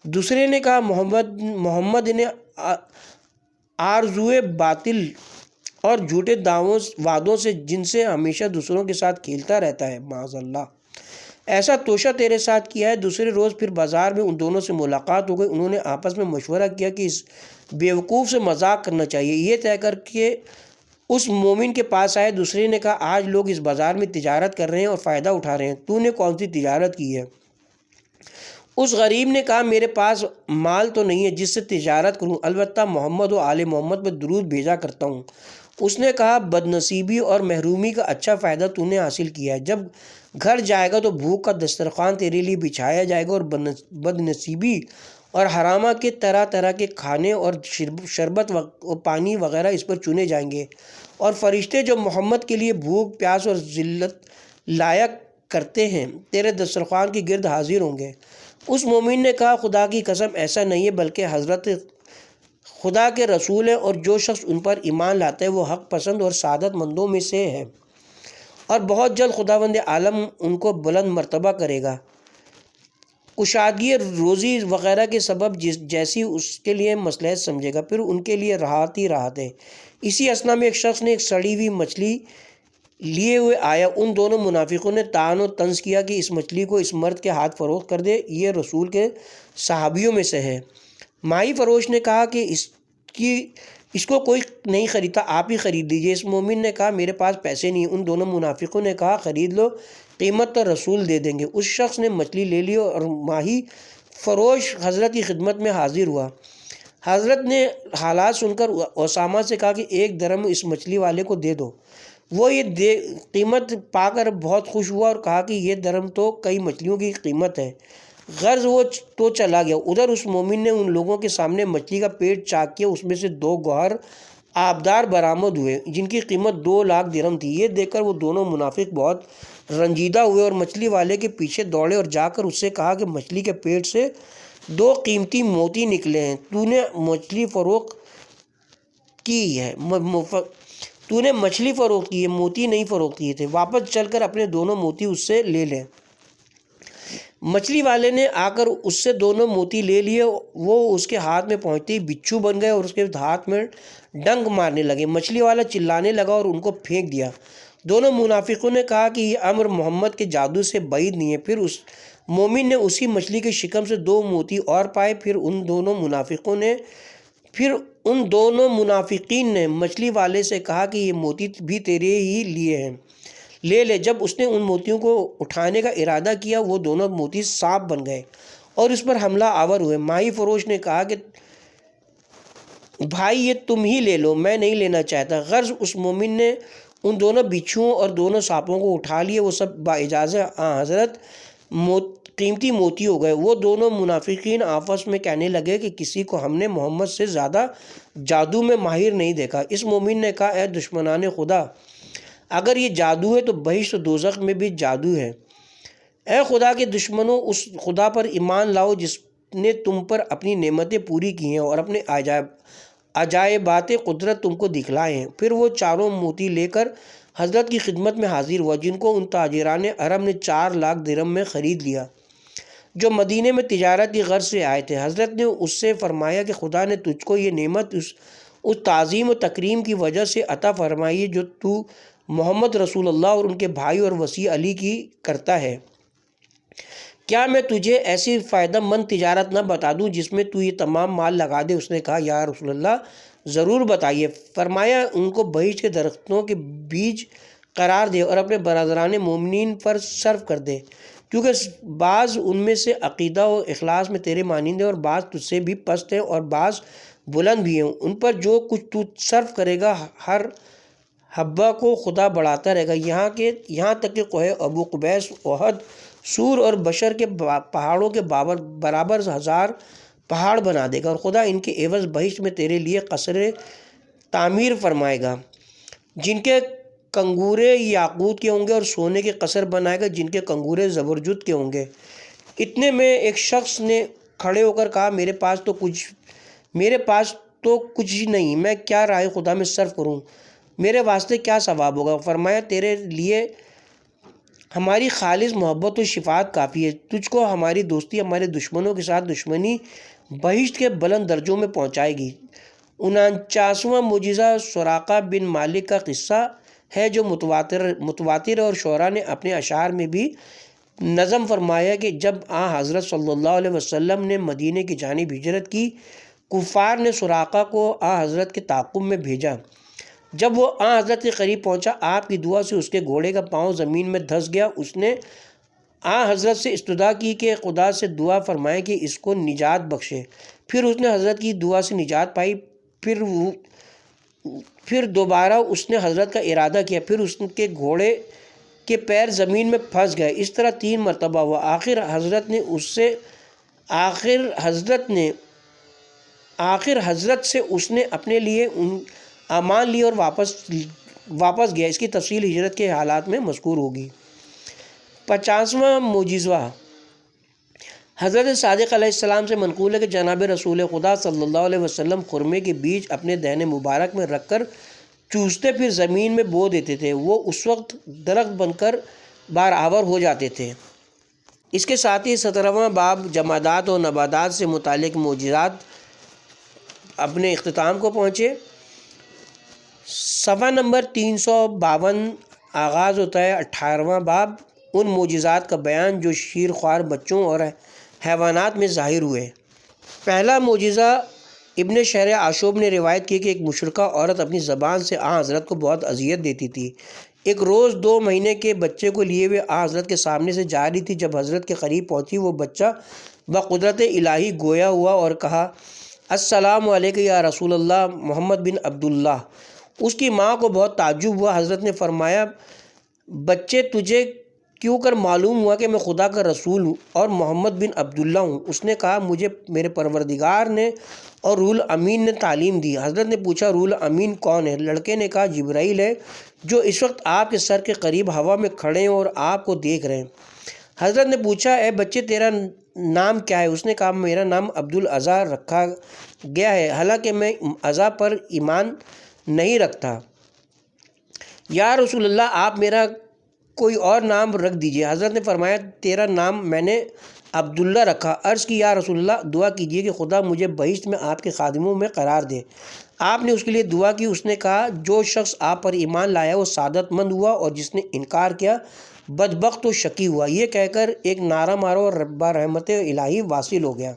دوسرے نے کہا محمد نے آرزوئے باطل اور جھوٹے وعدوں سے جن سے ہمیشہ دوسروں کے ساتھ کھیلتا رہتا ہے، معاذ اللہ، ایسا توشہ تیرے ساتھ کیا ہے۔ دوسرے روز پھر بازار میں ان دونوں سے ملاقات ہو گئی۔ انہوں نے آپس میں مشورہ کیا کہ اس بیوقوف سے مذاق کرنا چاہیے۔ یہ طے کر کے اس مومن کے پاس آئے۔ دوسرے نے کہا آج لوگ اس بازار میں تجارت کر رہے ہیں اور فائدہ اٹھا رہے ہیں، تو نے کون سی تجارت کی ہے؟ اس غریب نے کہا میرے پاس مال تو نہیں ہے جس سے تجارت کروں، البتہ محمد و آل محمد پر درود بھیجا کرتا ہوں۔ اس نے کہا بد نصیبی اور محرومی کا اچھا فائدہ تو نے حاصل کیا ہے۔ جب گھر جائے گا تو بھوک کا دسترخوان تیرے لیے بچھایا جائے گا اور بد نصیبی اور حرامہ کے طرح طرح کے کھانے اور شربت و پانی وغیرہ اس پر چنے جائیں گے، اور فرشتے جو محمد کے لیے بھوک، پیاس اور ذلت لائق کرتے ہیں تیرے دسترخوان کے گرد حاضر ہوں گے۔ اس مومن نے کہا خدا کی قسم ایسا نہیں ہے، بلکہ حضرت خدا کے رسول ہیں، اور جو شخص ان پر ایمان لاتا ہے وہ حق پسند اور سعادت مندوں میں سے ہے، اور بہت جلد خداوند عالم ان کو بلند مرتبہ کرے گا، کشادگی روزی وغیرہ کے سبب جیسی اس کے لیے مصلحت سمجھے گا، پھر ان کے لیے راحت ہی راحت ہے۔ اسی اثنا میں ایک شخص نے ایک سڑی ہوئی مچھلی لیے ہوئے آیا۔ ان دونوں منافقوں نے طعن و طنز کیا کہ اس مچھلی کو اس مرد کے ہاتھ فروخت کر دے، یہ رسول کے صحابیوں میں سے ہے۔ ماہی فروش نے کہا کہ اس کو کوئی نہیں خریدتا، آپ ہی خرید لیجیے۔ اس مومن نے کہا میرے پاس پیسے نہیں۔ ان دونوں منافقوں نے کہا خرید لو، قیمت تو رسول دے دیں گے۔ اس شخص نے مچھلی لے لی اور ماہی فروش حضرت کی خدمت میں حاضر ہوا۔ حضرت نے حالات سن کر اسامہ سے کہا کہ 1 درہم اس مچھلی والے کو دے دو۔ وہ یہ قیمت پا کر بہت خوش ہوا اور کہا کہ یہ درہم تو کئی مچھلیوں کی قیمت ہے۔ غرض وہ تو چلا گیا۔ ادھر اس مومن نے ان لوگوں کے سامنے مچھلی کا پیٹ چاک کیا، اس میں سے 2 گوہر آبدار برآمد ہوئے جن کی قیمت 2 لاکھ درہم تھی۔ یہ دیکھ کر وہ دونوں منافق بہت رنجیدہ ہوئے اور مچھلی والے کے پیچھے دوڑے اور جا کر اس سے کہا کہ مچھلی کے پیٹ سے 2 قیمتی موتی نکلے ہیں، تو نے مچھلی فروخت کی ہے، تو نے مچھلی فروخت کی ہے، موتی نہیں فروخت کیے تھے، واپس چل کر اپنے دونوں موتی اس سے لے لیں۔ مچھلی والے نے آ کر اس سے دونوں موتی لے لیے، وہ اس کے ہاتھ میں پہنچتے ہی بچھو بن گئے اور اس کے ہاتھ میں ڈنک مارنے لگے۔ مچھلی والا چلانے لگا اور ان کو پھینک دیا۔ دونوں منافقوں نے کہا کہ یہ امر محمد کے جادو سے بعید نہیں ہے۔ پھر اس مومن نے اسی مچھلی کے شکم سے 2 موتی اور پائے۔ پھر ان دونوں منافقین نے مچھلی والے سے کہا کہ یہ موتی بھی تیرے ہی لیے ہیں، لے لے۔ جب اس نے ان موتیوں کو اٹھانے کا ارادہ کیا، وہ دونوں موتی سانپ بن گئے اور اس پر حملہ آور ہوئے۔ ماہی فروش نے کہا کہ بھائی یہ تم ہی لے لو، میں نہیں لینا چاہتا۔ غرض اس مومن نے ان دونوں بچھوؤں اور دونوں سانپوں کو اٹھا لیے، وہ سب باجازت حضرت قیمتی موتی ہو گئے۔ وہ دونوں منافقین آپس میں کہنے لگے کہ کسی کو ہم نے محمد سے زیادہ جادو میں ماہر نہیں دیکھا۔ اس مومن نے کہا اے دشمنان خدا، اگر یہ جادو ہے تو بہشت و دوزخ میں بھی جادو ہے۔ اے خدا کے دشمنوں، اس خدا پر ایمان لاؤ جس نے تم پر اپنی نعمتیں پوری کی ہیں اور اپنے عجائبات قدرت تم کو دکھلائے ہیں۔ پھر وہ چاروں موتی لے کر حضرت کی خدمت میں حاضر ہوا، جن کو ان تاجران عرب نے 4 لاکھ درہم میں خرید لیا، جو مدینے میں تجارت کی غرض سے آئے تھے۔ حضرت نے اس سے فرمایا کہ خدا نے تجھ کو یہ نعمت اس تعظیم و تکریم کی وجہ سے عطا فرمائی ہے جو تو محمد رسول اللہ اور ان کے بھائی اور وسیع علی کی کرتا ہے۔ کیا میں تجھے ایسی فائدہ مند تجارت نہ بتا دوں جس میں تو یہ تمام مال لگا دے؟ اس نے کہا یا رسول اللہ ضرور بتائیے۔ فرمایا ان کو بہشت کے درختوں کے بیج قرار دے اور اپنے برادران مومنین پر صرف کر دے، کیونکہ بعض ان میں سے عقیدہ و اخلاص میں تیرے مانند ہیں اور بعض تجھ سے بھی پست ہیں اور بعض بلند بھی ہیں۔ ان پر جو کچھ تو صرف کرے گا ہر حبہ کو خدا بڑھاتا رہے گا، یہاں تک کہ کوہ ابو قبیس، احد، سور اور بشر کے پہاڑوں کے برابر 1000 پہاڑ بنا دے گا، اور خدا ان کے عوض بہشت میں تیرے لیے قصر تعمیر فرمائے گا جن کے کنگورے یاقوت کے ہوں گے، اور سونے کے قصر بنائے گا جن کے کنگورے زبرجد کے ہوں گے۔ اتنے میں ایک شخص نے کھڑے ہو کر کہا میرے پاس تو کچھ ہی نہیں، میں کیا راہ خدا میں صرف کروں؟ میرے واسطے کیا ثواب ہوگا؟ فرمایا تیرے لیے ہماری خالص محبت و شفاعت کافی ہے، تجھ کو ہماری دوستی ہمارے دشمنوں کے ساتھ دشمنی بہشت کے بلند درجوں میں پہنچائے گی۔ 49واں معجزہ سراقہ بن مالک کا قصہ ہے جو متواتر اور شعراء نے اپنے اشعار میں بھی نظم فرمایا کہ جب حضرت صلی اللہ علیہ وسلم نے مدینے کی جانب ہجرت کی، کفار نے سراقہ کو حضرت کے تعاقب میں بھیجا۔ جب وہ حضرت کے قریب پہنچا، آپ کی دعا سے اس کے گھوڑے کا پاؤں زمین میں دھس گیا۔ اس نے حضرت سے استدعا کی کہ خدا سے دعا فرمائے کہ اس کو نجات بخشے۔ پھر اس نے حضرت کی دعا سے نجات پائی۔ پھر دوبارہ اس نے حضرت کا ارادہ کیا، پھر اس کے گھوڑے کے پیر زمین میں پھنس گئے۔ اس طرح 3 مرتبہ ہوا۔ آخر حضرت سے اس نے اپنے لیے امان لی اور واپس گیا۔ اس کی تفصیل ہجرت کے حالات میں مذکور ہوگی۔ 50واں معجزہ حضرت صادق علیہ السلام سے منقول ہے کہ جناب رسول خدا صلی اللہ علیہ وسلم خرمے کے بیج اپنے دہن مبارک میں رکھ کر چوستے پھر زمین میں بو دیتے تھے، وہ اس وقت درخت بن کر بارآور ہو جاتے تھے۔ اس کے ساتھ ہی 17واں باب جمادات و نباتات سے متعلق معجزات اپنے اختتام کو پہنچے۔ صفحہ نمبر 352 آغاز ہوتا ہے 18واں باب، ان معجزات کا بیان جو شیرخوار بچوں اور حیوانات میں ظاہر ہوئے۔ پہلا معجزہ ابن شہر عاشوب نے روایت کی کہ ایک مشرکہ عورت اپنی زبان سے حضرت کو بہت اذیت دیتی تھی۔ ایک روز 2 مہینے کے بچے کو لیے ہوئے حضرت کے سامنے سے جا رہی تھی۔ جب حضرت کے قریب پہنچی، وہ بچہ بقدرت الہی گویا ہوا اور کہا السلام علیکم یا رسول اللہ محمد بن عبداللہ۔ اس کی ماں کو بہت تعجب ہوا۔ حضرت نے فرمایا بچے تجھے کیوں کر معلوم ہوا کہ میں خدا کا رسول ہوں اور محمد بن عبداللہ ہوں؟ اس نے کہا مجھے میرے پروردگار نے اور روح الامین نے تعلیم دی۔ حضرت نے پوچھا روح الامین کون ہے؟ لڑکے نے کہا جبرائیل ہے، جو اس وقت آپ کے سر کے قریب ہوا میں کھڑے ہیں اور آپ کو دیکھ رہے ہیں۔ حضرت نے پوچھا اے بچے تیرا نام کیا ہے؟ اس نے کہا میرا نام عبدالعزیٰ رکھا گیا ہے، حالانکہ میں عزیٰ پر ایمان نہیں رکھتا۔ یا رسول اللہ آپ میرا کوئی اور نام رکھ دیجیے۔ حضرت نے فرمایا تیرا نام میں نے عبداللہ رکھا۔ عرض کی یا رسول اللہ دعا کیجیے کہ خدا مجھے بہشت میں آپ کے خادموں میں قرار دے۔ آپ نے اس کے لیے دعا کی۔ اس نے کہا جو شخص آپ پر ایمان لایا وہ سعادت مند ہوا اور جس نے انکار کیا بدبخت و شقی ہوا۔ یہ کہہ کر ایک نعرہ مارو اور ربا رحمت الہی واصل ہو گیا۔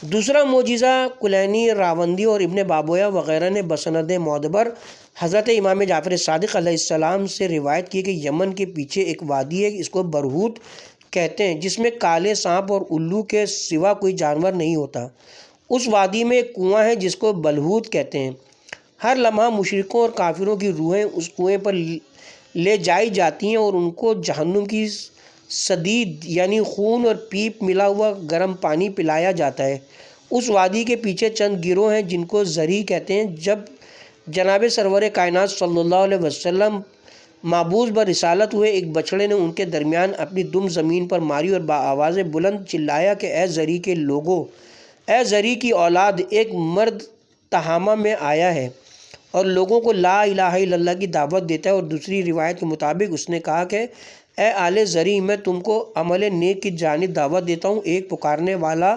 دوسرا معجزہ کلینی، راوندی اور ابن بابویا وغیرہ نے بسند معتبر حضرت امام جعفر صادق علیہ السلام سے روایت کی کہ یمن کے پیچھے ایک وادی ہے، اس کو برہوت کہتے ہیں، جس میں کالے سانپ اور الو کے سوا کوئی جانور نہیں ہوتا۔ اس وادی میں ایک کنواں ہے جس کو بلہوت کہتے ہیں۔ ہر لمحہ مشرکوں اور کافروں کی روحیں اس کنویں پر لے جائی جاتی ہیں اور ان کو جہنم کی سدید یعنی خون اور پیپ ملا ہوا گرم پانی پلایا جاتا ہے۔ اس وادی کے پیچھے چند گروہ ہیں جن کو زری کہتے ہیں۔ جب جناب سرور کائنات صلی اللہ علیہ وسلم معبوس برسالت ہوئے، ایک بچڑے نے ان کے درمیان اپنی دم زمین پر ماری اور بآواز بلند چلایا کہ اے زری کے لوگوں، اے زری کی اولاد، ایک مرد تہامہ میں آیا ہے اور لوگوں کو لا الہ الا اللہ کی دعوت دیتا ہے۔ اور دوسری روایت کے مطابق اس نے کہا کہ اے آل زری، میں تم کو عمل نیک کی جانب دعوت دیتا ہوں۔ ایک پکارنے والا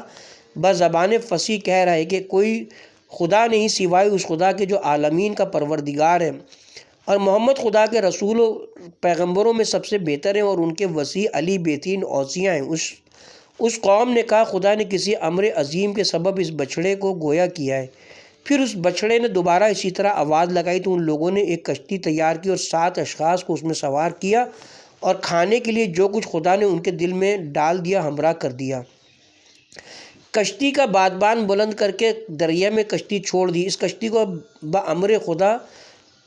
بزبان فصیح کہہ رہا ہے کہ کوئی خدا نہیں سوائے اس خدا کے جو عالمین کا پروردگار ہے، اور محمد خدا کے رسول و پیغمبروں میں سب سے بہتر ہیں اور ان کے وسیع علی بہترین اوصیاء ہیں۔ اس قوم نے کہا خدا نے کسی امر عظیم کے سبب اس بچڑے کو گویا کیا ہے۔ پھر اس بچڑے نے دوبارہ اسی طرح آواز لگائی تو ان لوگوں نے ایک کشتی تیار کی اور 7 اشخاص کو اس میں سوار کیا اور کھانے کے لیے جو کچھ خدا نے ان کے دل میں ڈال دیا ہمراہ کر دیا۔ کشتی کا بادبان بلند کر کے دریا میں کشتی چھوڑ دی۔ اس کشتی کو بامر خدا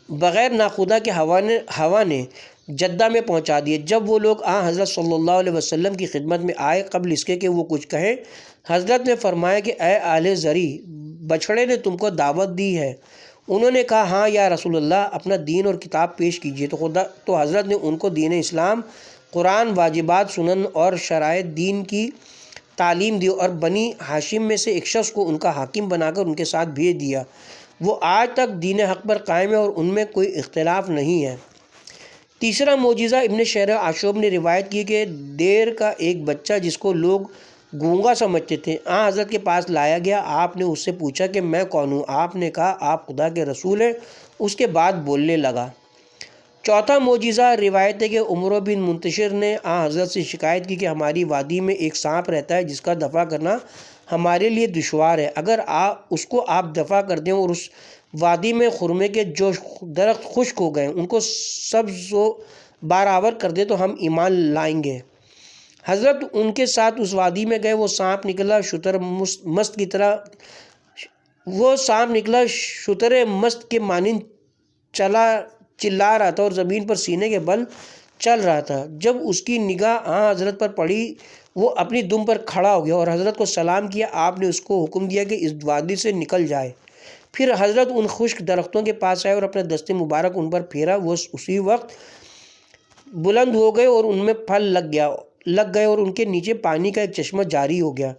بغیر ناخدا کے ہوا نے جدہ میں پہنچا دیے۔ جب وہ لوگ حضرت صلی اللہ علیہ وسلم کی خدمت میں آئے قبل اس کے کہ وہ کچھ کہیں، حضرت نے فرمایا کہ اے آل زری، بچڑے نے تم کو دعوت دی ہے۔ انہوں نے کہا ہاں یا رسول اللہ، اپنا دین اور کتاب پیش کیجیے۔ تو حضرت نے ان کو دین اسلام، قرآن، واجبات، سنن اور شرائع دین کی تعلیم دی اور بنی ہاشم میں سے ایک شخص کو ان کا حاکم بنا کر ان کے ساتھ بھیج دیا۔ وہ آج تک دین حق پر قائم ہے اور ان میں کوئی اختلاف نہیں ہے۔ تیسرا معجزہ ابن شہر عاشوب نے روایت کی کہ دیر کا ایک بچہ جس کو لوگ گونگا سمجھتے تھے حضرت کے پاس لایا گیا۔ آپ نے اس سے پوچھا کہ میں کون ہوں؟ آپ نے کہا آپ خدا کے رسول ہیں۔ اس کے بعد بولنے لگا۔ چوتھا معجزہ روایت ہے کہ عمر بن منتشر نے حضرت سے شکایت کی کہ ہماری وادی میں ایک سانپ رہتا ہے جس کا دفع کرنا ہمارے لیے دشوار ہے۔ اگر اس کو آپ دفع کر دیں اور اس وادی میں خرمے کے جو درخت خشک ہو گئے ان کو سبز و بارآور کر دیں تو ہم ایمان لائیں گے۔ حضرت ان کے ساتھ اس وادی میں گئے۔ وہ سانپ نکلا شتر مست کے مانند چلا رہا تھا اور زمین پر سینے کے بل چل رہا تھا۔ جب اس کی نگاہ حضرت پر پڑی وہ اپنی دم پر کھڑا ہو گیا اور حضرت کو سلام کیا۔ آپ نے اس کو حکم دیا کہ اس وادی سے نکل جائے۔ پھر حضرت ان خشک درختوں کے پاس آئے اور اپنا دست مبارک ان پر پھیرا۔ وہ اسی وقت بلند ہو گئے اور ان میں پھل لگ گئے اور ان کے نیچے پانی کا ایک چشمہ جاری ہو گیا۔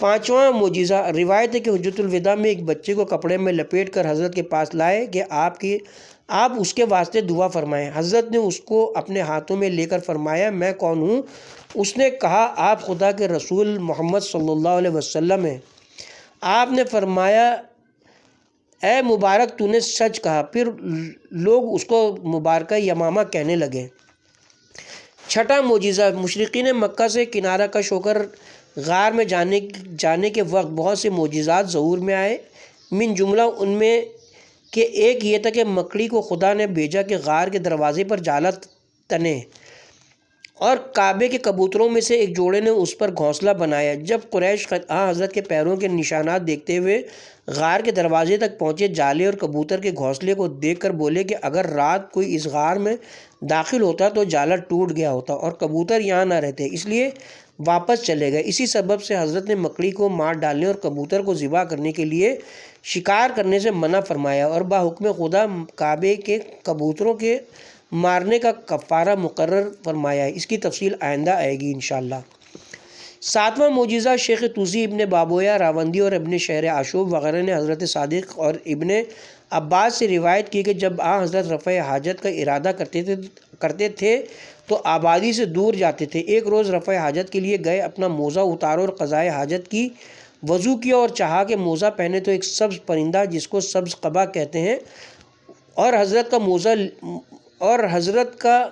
پانچواں معجزہ روایت ہے کہ حجۃ الوداع میں ایک بچے کو کپڑے میں لپیٹ کر حضرت کے پاس لائے کہ آپ اس کے واسطے دعا فرمائیں۔ حضرت نے اس کو اپنے ہاتھوں میں لے کر فرمایا میں کون ہوں؟ اس نے کہا آپ خدا کے رسول محمد صلی اللہ علیہ وسلم ہیں۔ آپ نے فرمایا اے مبارک تو نے سچ کہا۔ پھر لوگ اس کو مبارکہ یمامہ کہنے لگے۔ چھٹا معجزہ مشرقین مکہ سے کنارہ کش ہو کر غار میں جانے کے وقت بہت سے معجزات ظہور میں آئے۔ من جملہ ان میں کہ ایک یہ تھا کہ مکڑی کو خدا نے بھیجا کہ غار کے دروازے پر جالا تنے اور کعبے کے کبوتروں میں سے ایک جوڑے نے اس پر گھونسلہ بنایا۔ جب قریش حضرت کے پیروں کے نشانات دیکھتے ہوئے غار کے دروازے تک پہنچے، جالے اور کبوتر کے گھونسلے کو دیکھ کر بولے کہ اگر رات کوئی اس غار میں داخل ہوتا تو جالا ٹوٹ گیا ہوتا اور کبوتر یہاں نہ رہتے، اس لیے واپس چلے گئے۔ اسی سبب سے حضرت نے مکڑی کو مار ڈالنے اور کبوتر کو ذبح کرنے کے لیے شکار کرنے سے منع فرمایا اور باحکم خدا کعبے کے کبوتروں کے مارنے کا کفارہ مقرر فرمایا ہے۔ اس کی تفصیل آئندہ آئے گی انشاءاللہ۔ ساتواں معجزہ شیخ توسی ابن بابویا راوندی اور ابن شہر عاشوب وغیرہ نے حضرت صادق اور ابن عباس سے روایت کی کہ جب حضرت رفع حاجت کا ارادہ کرتے تھے تو آبادی سے دور جاتے تھے۔ ایک روز رفع حاجت کے لیے گئے، اپنا موزہ اتارا اور قضائے حاجت کی، وضو کیا اور چاہا کہ موزہ پہنے تو ایک سبز پرندہ جس کو سبز قبا کہتے ہیں اور حضرت کا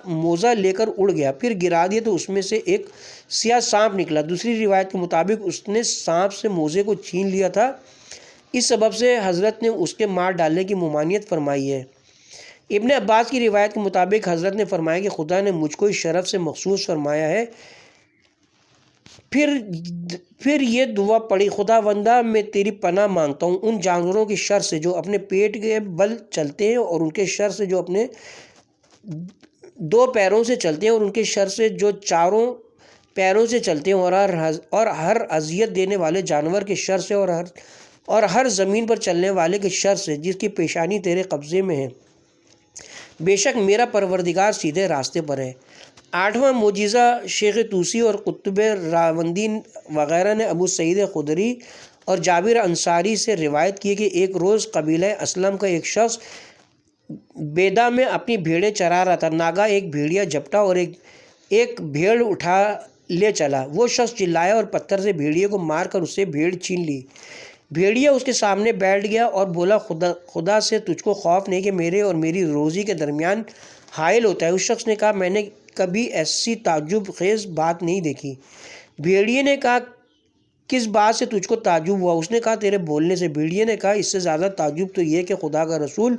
موزہ لے کر اڑ گیا، پھر گرا دیا تو اس میں سے ایک سیاہ سانپ نکلا۔ دوسری روایت کے مطابق اس نے سانپ سے موزے کو چھین لیا تھا، اس سبب سے حضرت نے اس کے مار ڈالنے کی ممانعت فرمائی ہے۔ ابن عباس کی روایت کے مطابق حضرت نے فرمایا کہ خدا نے مجھ کو اس شرف سے مخصوص فرمایا ہے۔ پھر یہ دعا پڑھی، خداوندا میں تیری پناہ مانگتا ہوں ان جانوروں کی شر سے جو اپنے پیٹ کے بل چلتے ہیں، اور ان کے شر سے جو اپنے دو پیروں سے چلتے ہیں، اور ان کے شر سے جو چاروں پیروں سے چلتے ہیں، اور ہر اذیت دینے والے جانور کے شر سے، اور ہر زمین پر چلنے والے کے شر سے جس کی پیشانی تیرے قبضے میں ہے۔ بے شک میرا پروردگار سیدھے راستے پر ہے۔ 8واں معجزہ، شیخ طوسی اور قطب راوندی وغیرہ نے ابو سعید خدری اور جابر انصاری سے روایت کی کہ ایک روز قبیلہ اسلم کا ایک شخص بیدا میں اپنی بھیڑیں چرا رہا تھا، ناگہاں ایک بھیڑیا جھپٹا اور ایک بھیڑ اٹھا لے چلا۔ وہ شخص چلایا اور پتھر سے بھیڑیے کو مار کر اس سے بھیڑ چھین لی۔ بھیڑیا اس کے سامنے بیٹھ گیا اور بولا، خدا سے تجھ کو خوف نہیں کہ میرے اور میری روزی کے درمیان حائل ہوتا ہے؟ اس شخص نے کہا، میں نے کبھی ایسی تعجب خیز بات نہیں دیکھی۔ بھیڑیے نے کہا، کس بات سے تجھ کو تعجب ہوا؟ اس نے کہا، تیرے بولنے سے۔ بھیڑیے نے کہا، اس سے زیادہ تعجب تو یہ کہ خدا کا رسول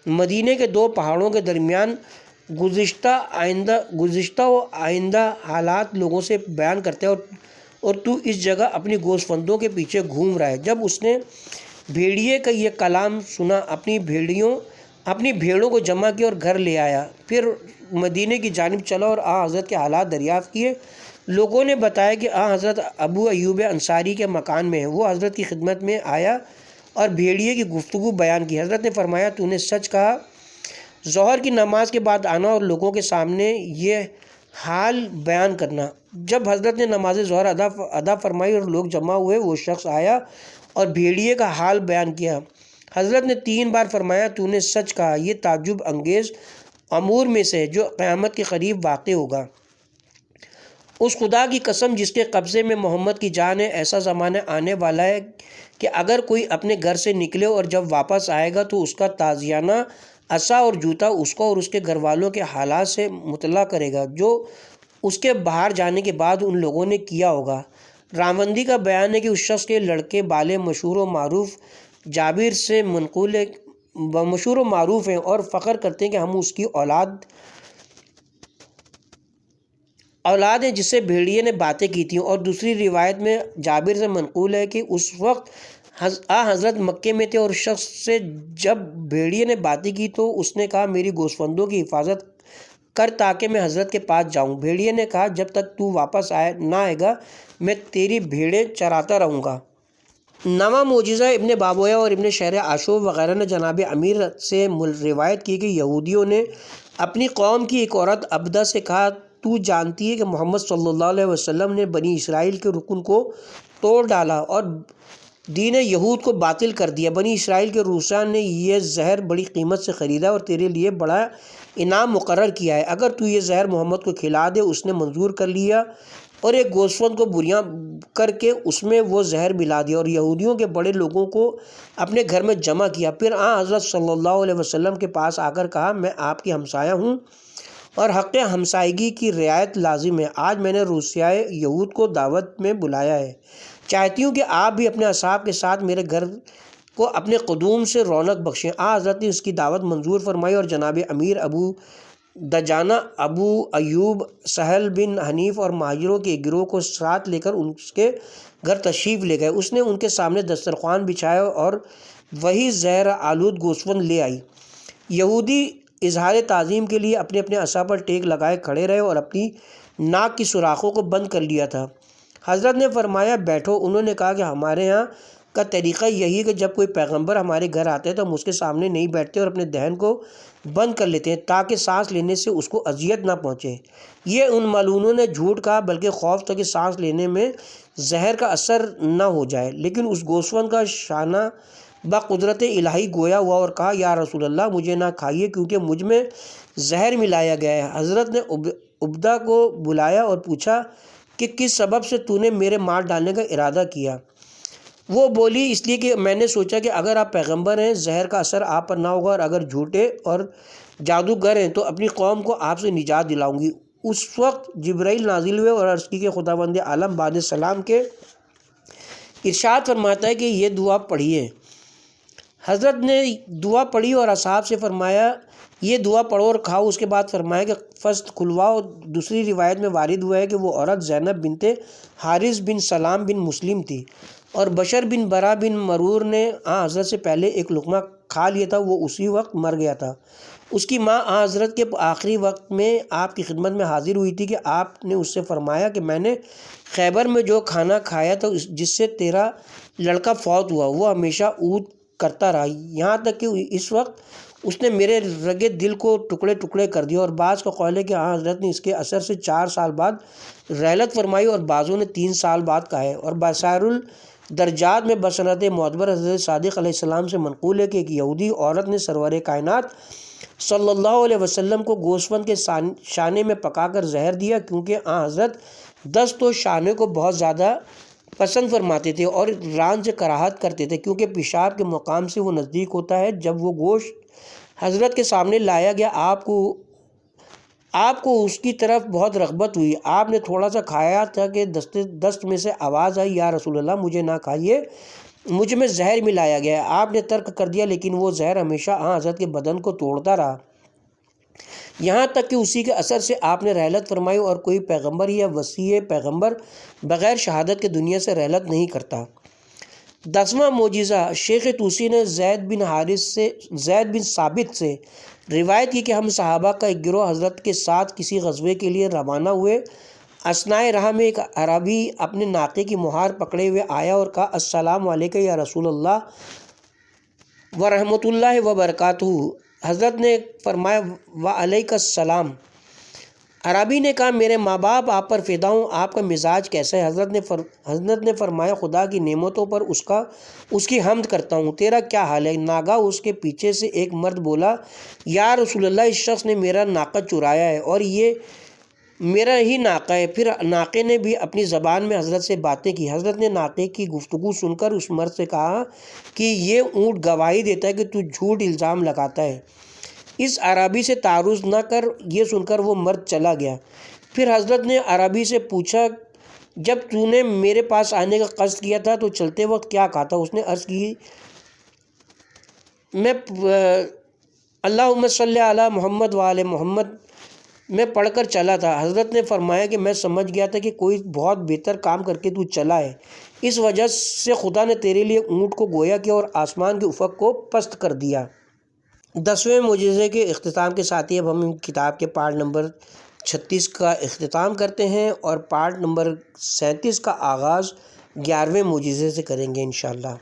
مدینے کے دو پہاڑوں کے درمیان گزشتہ و آئندہ حالات لوگوں سے بیان کرتا ہے، اور تو اس جگہ اپنی گوسفندوں کے پیچھے گھوم رہا ہے۔ جب اس نے بھیڑیے کا یہ کلام سنا، اپنی بھیڑوں کو جمع کیا اور گھر لے آیا، پھر مدینے کی جانب چلا اور حضرت کے حالات دریافت کیے۔ لوگوں نے بتایا کہ حضرت ابو ایوب انصاری کے مکان میں ہیں۔ وہ حضرت کی خدمت میں آیا اور بھیڑیے کی گفتگو بیان کی۔ حضرت نے فرمایا، تو نے سچ کہا، ظہر کی نماز کے بعد آنا اور لوگوں کے سامنے یہ حال بیان کرنا۔ جب حضرت نے نماز ظہر ادا فرمائی اور لوگ جمع ہوئے، وہ شخص آیا اور بھیڑیے کا حال بیان کیا۔ حضرت نے 3 بار فرمایا، تو نے سچ کہا، یہ تعجب انگیز امور میں سے ہے جو قیامت کے قریب واقع ہوگا۔ اس خدا کی قسم جس کے قبضے میں محمد کی جان ہے، ایسا زمانہ آنے والا ہے کہ اگر کوئی اپنے گھر سے نکلے اور جب واپس آئے گا تو اس کا تازیانہ عصا اور جوتا اس کو اور اس کے گھر والوں کے حالات سے مطلع کرے گا جو اس کے باہر جانے کے بعد ان لوگوں نے کیا ہوگا۔ راوندی کا بیان ہے کہ اس شخص کے لڑکے بالے مشہور و معروف جابر سے منقول مشہور و معروف ہیں اور فخر کرتے ہیں کہ ہم اس کی اولاد ہیں جس سے بھیڑیے نے باتیں کی تھیں۔ اور دوسری روایت میں جابر سے منقول ہے کہ اس وقت حضرت مکے میں تھے اور اس شخص سے جب بھیڑیے نے باتیں کی تو اس نے کہا، میری گوسفندوں کی حفاظت کر تاکہ میں حضرت کے پاس جاؤں۔ بھیڑیے نے کہا، جب تک تو واپس نہ آئے گا میں تیری بھیڑیں چراتا رہوں گا۔ 9واں معجزہ، ابن بابویہ اور ابن شہر عاشوب وغیرہ نے جناب امیر سے روایت کی کہ یہودیوں نے اپنی قوم کی ایک عورت عبدہ سے کہا، تو جانتی ہے کہ محمد صلی اللہ علیہ وسلم نے بنی اسرائیل کے رکن کو توڑ ڈالا اور دین یہود کو باطل کر دیا۔ بنی اسرائیل کے روسان نے یہ زہر بڑی قیمت سے خریدا اور تیرے لیے بڑا انعام مقرر کیا ہے، اگر تو یہ زہر محمد کو کھلا دے۔ اس نے منظور کر لیا اور ایک گوسفند کو بریاں کر کے اس میں وہ زہر ملا دیا اور یہودیوں کے بڑے لوگوں کو اپنے گھر میں جمع کیا۔ پھر حضرت صلی اللہ علیہ وسلم کے پاس آ کر کہا، میں آپ کی ہمسایہ ہوں اور حق ہمسائیگی کی رعایت لازم ہے۔ آج میں نے روسیائے یہود کو دعوت میں بلایا ہے، چاہتی ہوں کہ آپ بھی اپنے اصحاب کے ساتھ میرے گھر کو اپنے قدوم سے رونق بخشیں۔ حضرت نے اس کی دعوت منظور فرمائی اور جناب امیر ابو دجانہ، ابو ایوب، سہل بن حنیف اور مہاجروں کے گروہ کو ساتھ لے کر ان کے گھر تشریف لے گئے۔ اس نے ان کے سامنے دسترخوان بچھایا اور وہی زہر آلود گوسفند لے آئی۔ یہودی اظہار تعظیم کے لیے اپنے اپنے عصا پر ٹیک لگائے کھڑے رہے اور اپنی ناک کی سوراخوں کو بند کر لیا تھا۔ حضرت نے فرمایا، بیٹھو۔ انہوں نے کہا کہ ہمارے ہاں کا طریقہ یہی ہے کہ جب کوئی پیغمبر ہمارے گھر آتے ہیں تو ہم اس کے سامنے نہیں بیٹھتے اور اپنے دہن کو بند کر لیتے ہیں تاکہ سانس لینے سے اس کو اذیت نہ پہنچے۔ یہ ان ملعونوں نے جھوٹ کہا، بلکہ خوف تھا کہ سانس لینے میں زہر کا اثر نہ ہو جائے، لیکن اس گوسفند کا شانہ بقدرت الہی گویا ہوا اور کہا یا رسول اللہ مجھے نہ کھائیے کیونکہ مجھ میں زہر ملایا گیا ہے۔ حضرت نے عبدہ کو بلایا اور پوچھا کہ کس سبب سے تو نے میرے مار ڈالنے کا ارادہ کیا؟ وہ بولی اس لیے کہ میں نے سوچا کہ اگر آپ پیغمبر ہیں زہر کا اثر آپ پر نہ ہوگا، اور اگر جھوٹے اور جادوگر ہیں تو اپنی قوم کو آپ سے نجات دلاؤں گی۔ اس وقت جبرائیل نازل ہوئے اور عرض کی کہ خداوند عالم بعد سلام کے ارشاد فرماتا ہے کہ یہ دعا پڑھیے۔ حضرت نے دعا پڑھی اور اصحاب سے فرمایا یہ دعا پڑھو اور کھاؤ۔ اس کے بعد فرمایا کہ فست کھلواؤ۔ دوسری روایت میں وارد ہوا ہے کہ وہ عورت زینب بنت حارث بن سلام بن مسلم تھی، اور بشر بن برا بن مرور نے حضرت سے پہلے ایک لقمہ کھا لیا تھا، وہ اسی وقت مر گیا تھا۔ اس کی ماں حضرت کے آخری وقت میں آپ کی خدمت میں حاضر ہوئی تھی کہ آپ نے اس سے فرمایا کہ میں نے خیبر میں جو کھانا کھایا تھا جس سے تیرا لڑکا فوت ہوا وہ ہمیشہ اود کرتا رہا، یہاں تک کہ اس وقت اس نے میرے رگے دل کو ٹکڑے ٹکڑے کر دیا۔ اور بعض کا قول ہے کہ حضرت نے اس کے اثر سے 4 سال بعد رحلت فرمائی، اور بعضوں نے 3 سال بعد کہا ہے۔ اور بسائر الدرجات میں بسنت معتبر حضرت صادق علیہ السلام سے منقول ہے کہ ایک یہودی عورت نے سرور کائنات صلی اللہ علیہ وسلم کو گوسفند کے شانے میں پکا کر زہر دیا، کیونکہ حضرت دست و شانے کو بہت زیادہ پسند فرماتے تھے اور ران سے کراہت کرتے تھے، کیونکہ پیشاب کے مقام سے وہ نزدیک ہوتا ہے۔ جب وہ گوشت حضرت کے سامنے لایا گیا آپ کو اس کی طرف بہت رغبت ہوئی۔ آپ نے تھوڑا سا کھایا تھا کہ دست میں سے آواز آئی یا رسول اللہ مجھے نہ کھائیے، مجھ میں زہر ملایا گیا ہے۔ آپ نے ترک کر دیا، لیکن وہ زہر ہمیشہ حضرت کے بدن کو توڑتا رہا، یہاں تک کہ اسی کے اثر سے آپ نے رحلت فرمائی، اور کوئی پیغمبر یا وصی پیغمبر بغیر شہادت کے دنیا سے رحلت نہیں کرتا۔ 10واں معجزہ، شیخ طوسی نے زید بن ثابت سے روایت کی کہ ہم صحابہ کا ایک گروہ حضرت کے ساتھ کسی غزوے کے لیے روانہ ہوئے۔ اثنائے راہ میں ایک عربی اپنے ناقے کی مہار پکڑے ہوئے آیا اور کہا السلام علیکم یا رسول اللہ ورحمۃ اللہ وبرکاتہ۔ حضرت نے فرمایا وعلیک السلام۔ عربی نے کہا میرے ماں باپ آپ پر فدا ہوں، آپ کا مزاج کیسا ہے؟ حضرت نے فرمایا خدا کی نعمتوں پر اس کی حمد کرتا ہوں، تیرا کیا حال ہے؟ ناگاہ اس کے پیچھے سے ایک مرد بولا یا رسول اللہ اس شخص نے میرا ناقہ چرایا ہے اور یہ میرا ہی ناقہ ہے۔ پھر ناقے نے بھی اپنی زبان میں حضرت سے باتیں کی۔ حضرت نے ناقے کی گفتگو سن کر اس مرد سے کہا کہ یہ اونٹ گواہی دیتا ہے کہ تو جھوٹ الزام لگاتا ہے، اس عربی سے تعارض نہ کر۔ یہ سن کر وہ مرد چلا گیا۔ پھر حضرت نے عربی سے پوچھا جب تو نے میرے پاس آنے کا قصد کیا تھا تو چلتے وقت کیا کہا تھا؟ اس نے عرض کی میں اللہم صلی علی محمد وآل محمد میں پڑھ کر چلا تھا۔ حضرت نے فرمایا کہ میں سمجھ گیا تھا کہ کوئی بہت بہتر کام کر کے تو چلا ہے، اس وجہ سے خدا نے تیرے لیے اونٹ کو گویا کیا اور آسمان کے افق کو پست کر دیا۔ 10ویں معجزے کے اختتام کے ساتھ ہی اب ہم کتاب کے پارٹ نمبر 36 کا اختتام کرتے ہیں اور پارٹ نمبر 37 کا آغاز 11ویں معجزے سے کریں گے انشاءاللہ۔